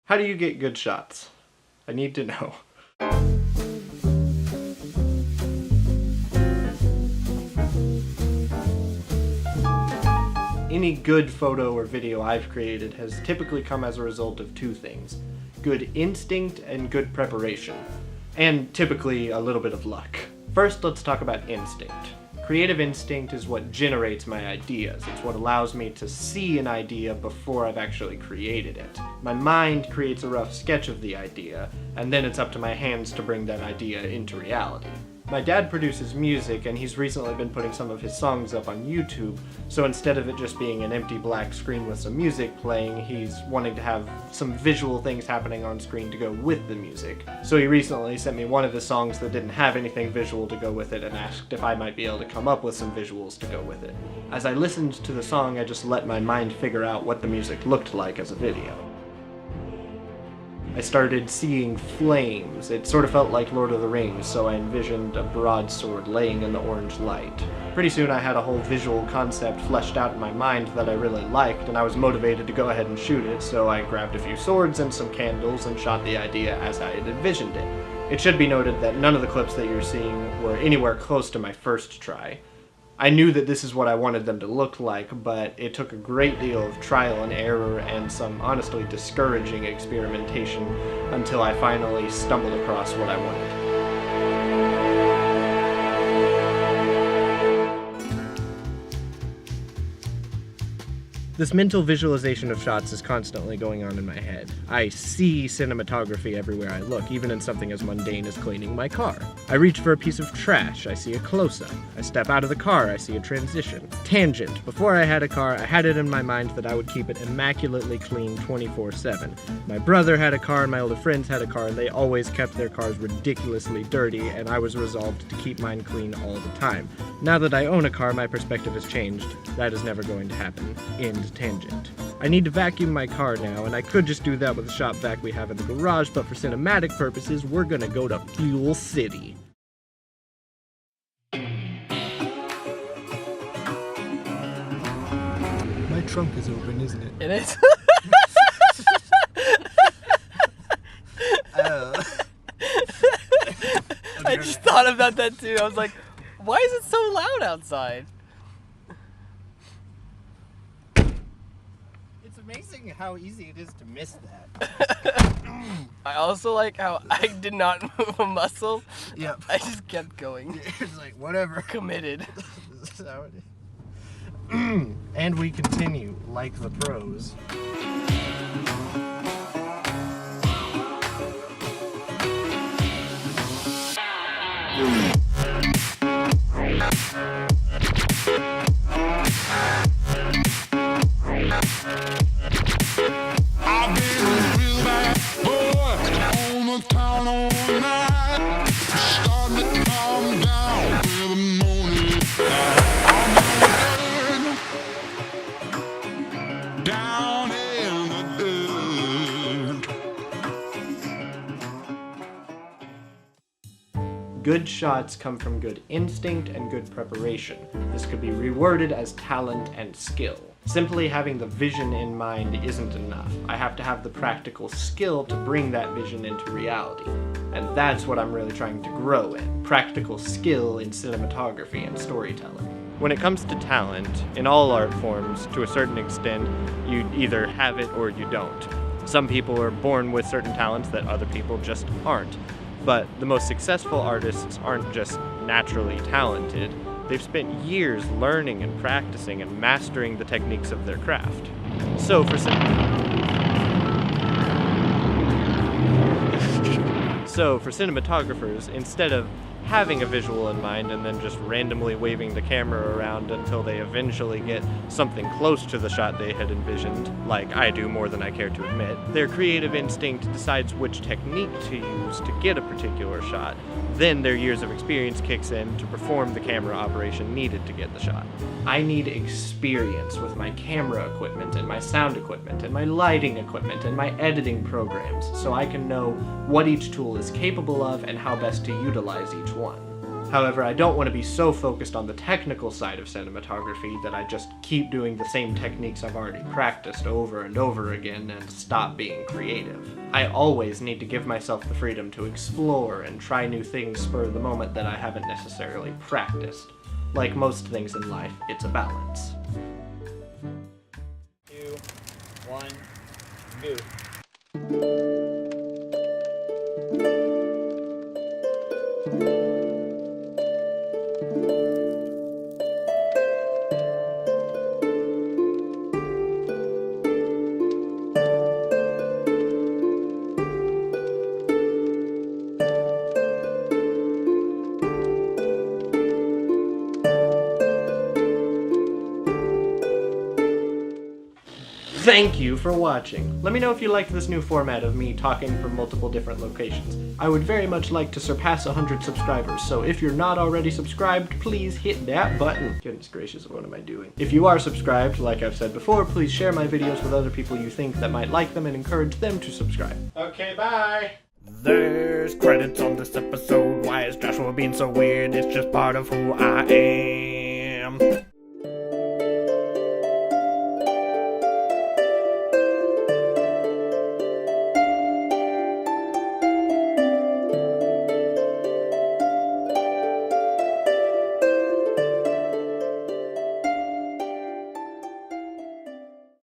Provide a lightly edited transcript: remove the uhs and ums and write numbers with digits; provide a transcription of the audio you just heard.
How do you get good shots? I need to know. Any good photo or video I've created has typically come as a result of two things: good instinct and good preparation, and typically a little bit of luck. First, let's talk about instinct. Creative instinct is what generates my ideas. It's what allows me to see an idea before I've actually created it. My mind creates a rough sketch of the idea, and then it's up to my hands to bring that idea into reality. My dad produces music, and he's recently been putting some of his songs up on YouTube, so instead of it just being an empty black screen with some music playing, he's wanting to have some visual things happening on screen to go with the music. So he recently sent me one of his songs that didn't have anything visual to go with it and asked if I might be able to come up with some visuals to go with it. As I listened to the song, I just let my mind figure out what the music looked like as a video. I started seeing flames. It sort of felt like Lord of the Rings, so I envisioned a broadsword laying in the orange light. Pretty soon I had a whole visual concept fleshed out in my mind that I really liked, and I was motivated to go ahead and shoot it, so I grabbed a few swords and some candles and shot the idea as I had envisioned it. It should be noted that none of the clips that you're seeing were anywhere close to my first try. I knew that this is what I wanted them to look like, but it took a great deal of trial and error and some honestly discouraging experimentation until I finally stumbled across what I wanted. This mental visualization of shots is constantly going on in my head. I see cinematography everywhere I look, even in something as mundane as cleaning my car. I reach for a piece of trash, I see a close-up. I step out of the car, I see a transition. Tangent. Before I had a car, I had it in my mind that I would keep it immaculately clean 24/7. My brother had a car and my older friends had a car, and they always kept their cars ridiculously dirty, and I was resolved to keep mine clean all the time. Now that I own a car, my perspective has changed. That is never going to happen. End tangent. I need to vacuum my car now, and I could just do that with the shop vac we have in the garage, but for cinematic purposes, we're gonna go to Fuel City. My trunk is open, isn't it? It is. I just thought about that too. I was like, why is it so loud outside? It's amazing how easy it is to miss that. I also like how I did not move a muscle. Yep. I just kept going. It's like, whatever. Committed. This is how it is. And we continue like the pros. Good shots come from good instinct and good preparation. This could be reworded as talent and skill. Simply having the vision in mind isn't enough. I have to have the practical skill to bring that vision into reality. And that's what I'm really trying to grow in. Practical skill in cinematography and storytelling. When it comes to talent, in all art forms, to a certain extent, you either have it or you don't. Some people are born with certain talents that other people just aren't. But the most successful artists aren't just naturally talented. They've spent years learning and practicing and mastering the techniques of their craft. So for cinematographers, instead of having a visual in mind and then just randomly waving the camera around until they eventually get something close to the shot they had envisioned, like I do more than I care to admit, their creative instinct decides which technique to use to get a particular shot. Then their years of experience kicks in to perform the camera operation needed to get the shot. I need experience with my camera equipment and my sound equipment and my lighting equipment and my editing programs so I can know what each tool is capable of and how best to utilize each one. However, I don't want to be so focused on the technical side of cinematography that I just keep doing the same techniques I've already practiced over and over again and stop being creative. I always need to give myself the freedom to explore and try new things spur of the moment that I haven't necessarily practiced. Like most things in life, it's a balance. 2, 1, go. Thank you for watching. Let me know if you liked this new format of me talking from multiple different locations. I would very much like to surpass 100 subscribers, so if you're not already subscribed, please hit that button. Goodness gracious, what am I doing? If you are subscribed, like I've said before, please share my videos with other people you think that might like them and encourage them to subscribe. Okay, bye! There's credits on this episode. Why is Joshua being so weird? It's just part of who I am.